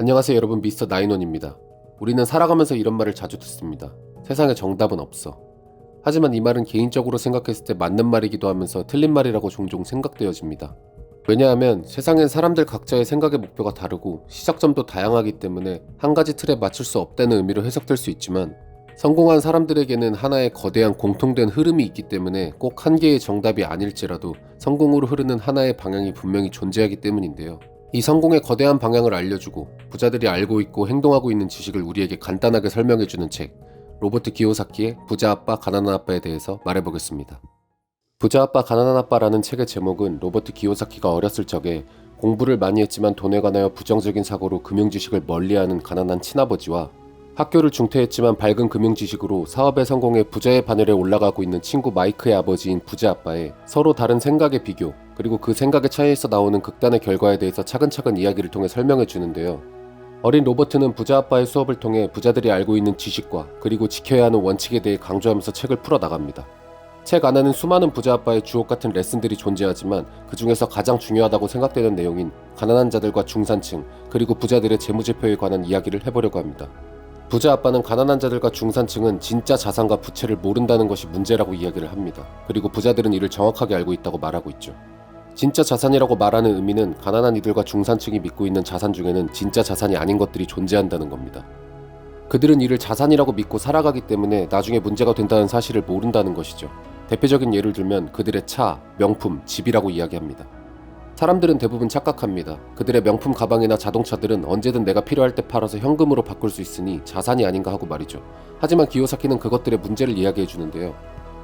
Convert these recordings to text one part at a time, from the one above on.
안녕하세요 여러분, 미스터 나인원입니다. 우리는 살아가면서 이런 말을 자주 듣습니다. 세상에 정답은 없어. 하지만 이 말은 개인적으로 생각했을 때 맞는 말이기도 하면서 틀린 말이라고 종종 생각되어집니다. 왜냐하면 세상엔 사람들 각자의 생각의 목표가 다르고 시작점도 다양하기 때문에 한 가지 틀에 맞출 수 없다는 의미로 해석될 수 있지만, 성공한 사람들에게는 하나의 거대한 공통된 흐름이 있기 때문에 꼭 한 개의 정답이 아닐지라도 성공으로 흐르는 하나의 방향이 분명히 존재하기 때문인데요. 이 성공의 거대한 방향을 알려주고 부자들이 알고 있고 행동하고 있는 지식을 우리에게 간단하게 설명해주는 책, 로버트 기요사키의 부자 아빠 가난한 아빠에 대해서 말해보겠습니다. 부자 아빠 가난한 아빠라는 책의 제목은 로버트 기요사키가 어렸을 적에 공부를 많이 했지만 돈에 관하여 부정적인 사고로 금융지식을 멀리하는 가난한 친아버지와 학교를 중퇴했지만 밝은 금융지식으로 사업에 성공해 부자의 바늘에 올라가고 있는 친구 마이크의 아버지인 부자 아빠의 서로 다른 생각의 비교, 그리고 그 생각의 차이에서 나오는 극단의 결과에 대해서 차근차근 이야기를 통해 설명해 주는데요. 어린 로버트는 부자 아빠의 수업을 통해 부자들이 알고 있는 지식과 그리고 지켜야 하는 원칙에 대해 강조하면서 책을 풀어나갑니다. 책 안에는 수많은 부자 아빠의 주옥 같은 레슨들이 존재하지만 그 중에서 가장 중요하다고 생각되는 내용인 가난한 자들과 중산층, 그리고 부자들의 재무제표에 관한 이야기를 해보려고 합니다. 부자 아빠는 가난한 자들과 중산층은 진짜 자산과 부채를 모른다는 것이 문제라고 이야기를 합니다. 그리고 부자들은 이를 정확하게 알고 있다고 말하고 있죠. 진짜 자산이라고 말하는 의미는 가난한 이들과 중산층이 믿고 있는 자산 중에는 진짜 자산이 아닌 것들이 존재한다는 겁니다. 그들은 이를 자산이라고 믿고 살아가기 때문에 나중에 문제가 된다는 사실을 모른다는 것이죠. 대표적인 예를 들면 그들의 차, 명품, 집이라고 이야기합니다. 사람들은 대부분 착각합니다. 그들의 명품 가방이나 자동차들은 언제든 내가 필요할 때 팔아서 현금으로 바꿀 수 있으니 자산이 아닌가 하고 말이죠. 하지만 기요사키는 그것들의 문제를 이야기해 주는데요.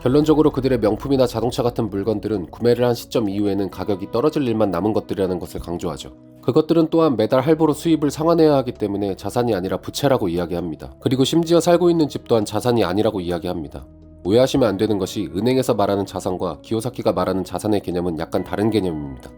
결론적으로 그들의 명품이나 자동차 같은 물건들은 구매를 한 시점 이후에는 가격이 떨어질 일만 남은 것들이라는 것을 강조하죠. 그것들은 또한 매달 할부로 수입을 상환해야 하기 때문에 자산이 아니라 부채라고 이야기합니다. 그리고 심지어 살고 있는 집 또한 자산이 아니라고 이야기합니다. 오해하시면 안 되는 것이 은행에서 말하는 자산과 기요사키가 말하는 자산의 개념은 약간 다른 개념입니다.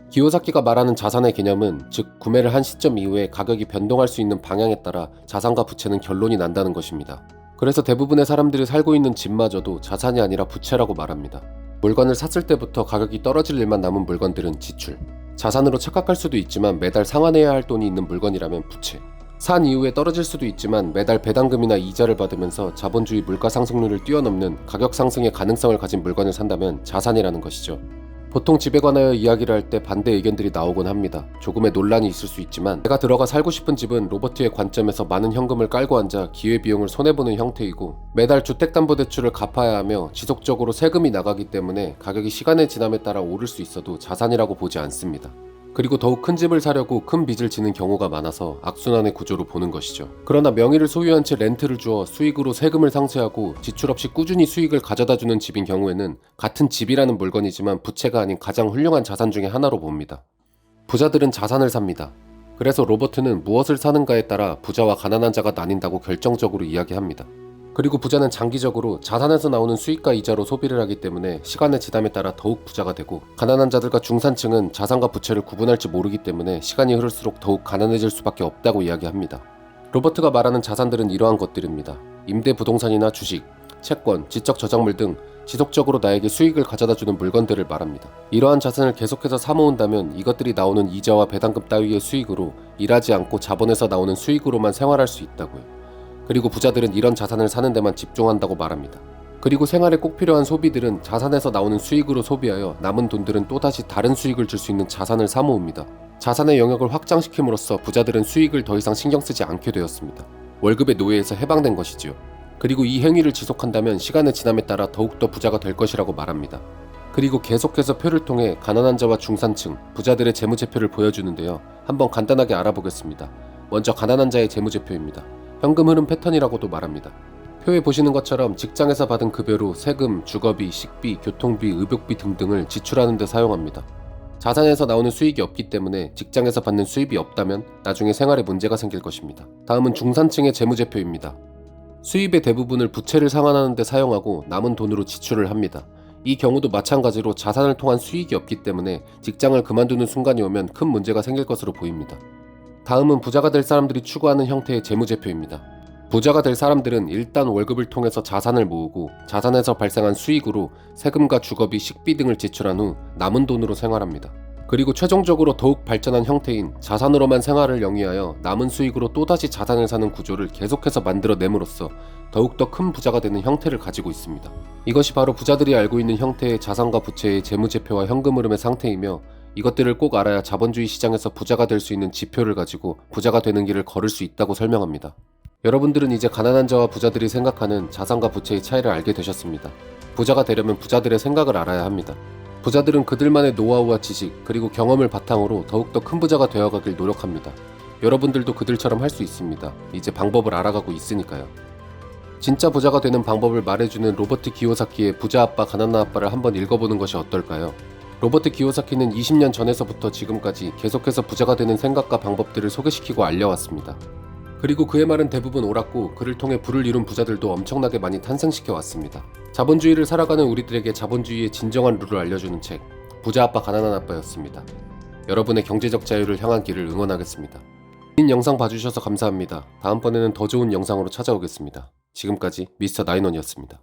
기요사키가 말하는 자산의 개념은, 즉 구매를 한 시점 이후에 가격이 변동할 수 있는 방향에 따라 자산과 부채는 결론이 난다는 것입니다. 그래서 대부분의 사람들이 살고 있는 집마저도 자산이 아니라 부채라고 말합니다. 물건을 샀을 때부터 가격이 떨어질 일만 남은 물건들은 지출, 자산으로 착각할 수도 있지만 매달 상환해야 할 돈이 있는 물건이라면 부채, 산 이후에 떨어질 수도 있지만 매달 배당금이나 이자를 받으면서 자본주의 물가 상승률을 뛰어넘는 가격 상승의 가능성을 가진 물건을 산다면 자산이라는 것이죠. 보통 집에 관하여 이야기를 할 때 반대 의견들이 나오곤 합니다. 조금의 논란이 있을 수 있지만 내가 들어가 살고 싶은 집은 로버트의 관점에서 많은 현금을 깔고 앉아 기회비용을 손해보는 형태이고, 매달 주택담보대출을 갚아야 하며 지속적으로 세금이 나가기 때문에 가격이 시간의 지남에 따라 오를 수 있어도 자산이라고 보지 않습니다. 그리고 더욱 큰 집을 사려고 큰 빚을 지는 경우가 많아서 악순환의 구조로 보는 것이죠. 그러나 명의를 소유한 채 렌트를 주어 수익으로 세금을 상쇄하고 지출 없이 꾸준히 수익을 가져다주는 집인 경우에는 같은 집이라는 물건이지만 부채가 아닌 가장 훌륭한 자산 중에 하나로 봅니다. 부자들은 자산을 삽니다. 그래서 로버트는 무엇을 사는가에 따라 부자와 가난한 자가 나뉜다고 결정적으로 이야기합니다. 그리고 부자는 장기적으로 자산에서 나오는 수익과 이자로 소비를 하기 때문에 시간의 지남에 따라 더욱 부자가 되고, 가난한 자들과 중산층은 자산과 부채를 구분할지 모르기 때문에 시간이 흐를수록 더욱 가난해질 수밖에 없다고 이야기합니다. 로버트가 말하는 자산들은 이러한 것들입니다. 임대 부동산이나 주식, 채권, 지적 저작물 등 지속적으로 나에게 수익을 가져다주는 물건들을 말합니다. 이러한 자산을 계속해서 사모은다면 이것들이 나오는 이자와 배당금 따위의 수익으로 일하지 않고 자본에서 나오는 수익으로만 생활할 수 있다고요. 그리고 부자들은 이런 자산을 사는 데만 집중한다고 말합니다. 그리고 생활에 꼭 필요한 소비들은 자산에서 나오는 수익으로 소비하여 남은 돈들은 또다시 다른 수익을 줄 수 있는 자산을 사모읍니다. 자산의 영역을 확장시킴으로써 부자들은 수익을 더 이상 신경 쓰지 않게 되었습니다. 월급의 노예에서 해방된 것이지요. 그리고 이 행위를 지속한다면 시간의 지남에 따라 더욱더 부자가 될 것이라고 말합니다. 그리고 계속해서 표를 통해 가난한 자와 중산층, 부자들의 재무제표를 보여주는데요. 한번 간단하게 알아보겠습니다. 먼저 가난한 자의 재무제표입니다. 현금 흐름 패턴이라고도 말합니다. 표에 보시는 것처럼 직장에서 받은 급여로 세금, 주거비, 식비, 교통비, 의복비 등등을 지출하는 데 사용합니다. 자산에서 나오는 수익이 없기 때문에 직장에서 받는 수입이 없다면 나중에 생활에 문제가 생길 것입니다. 다음은 중산층의 재무제표입니다. 수입의 대부분을 부채를 상환하는 데 사용하고 남은 돈으로 지출을 합니다. 이 경우도 마찬가지로 자산을 통한 수익이 없기 때문에 직장을 그만두는 순간이 오면 큰 문제가 생길 것으로 보입니다. 다음은 부자가 될 사람들이 추구하는 형태의 재무제표입니다. 부자가 될 사람들은 일단 월급을 통해서 자산을 모으고 자산에서 발생한 수익으로 세금과 주거비, 식비 등을 지출한 후 남은 돈으로 생활합니다. 그리고 최종적으로 더욱 발전한 형태인 자산으로만 생활을 영위하여 남은 수익으로 또다시 자산을 사는 구조를 계속해서 만들어냄으로써 더욱더 큰 부자가 되는 형태를 가지고 있습니다. 이것이 바로 부자들이 알고 있는 형태의 자산과 부채의 재무제표와 현금 흐름의 상태이며, 이것들을 꼭 알아야 자본주의 시장에서 부자가 될 수 있는 지표를 가지고 부자가 되는 길을 걸을 수 있다고 설명합니다. 여러분들은 이제 가난한 자와 부자들이 생각하는 자산과 부채의 차이를 알게 되셨습니다. 부자가 되려면 부자들의 생각을 알아야 합니다. 부자들은 그들만의 노하우와 지식 그리고 경험을 바탕으로 더욱더 큰 부자가 되어가길 노력합니다. 여러분들도 그들처럼 할 수 있습니다. 이제 방법을 알아가고 있으니까요. 진짜 부자가 되는 방법을 말해주는 로버트 기요사키의 부자 아빠 가난한 아빠를 한번 읽어보는 것이 어떨까요? 로버트 기요사키는 20년 전에서부터 지금까지 계속해서 부자가 되는 생각과 방법들을 소개시키고 알려왔습니다. 그리고 그의 말은 대부분 옳았고, 그를 통해 부를 이룬 부자들도 엄청나게 많이 탄생시켜 왔습니다. 자본주의를 살아가는 우리들에게 자본주의의 진정한 룰을 알려주는 책, 부자 아빠 가난한 아빠였습니다. 여러분의 경제적 자유를 향한 길을 응원하겠습니다. 긴 영상 봐주셔서 감사합니다. 다음번에는 더 좋은 영상으로 찾아오겠습니다. 지금까지 미스터 나인원이었습니다.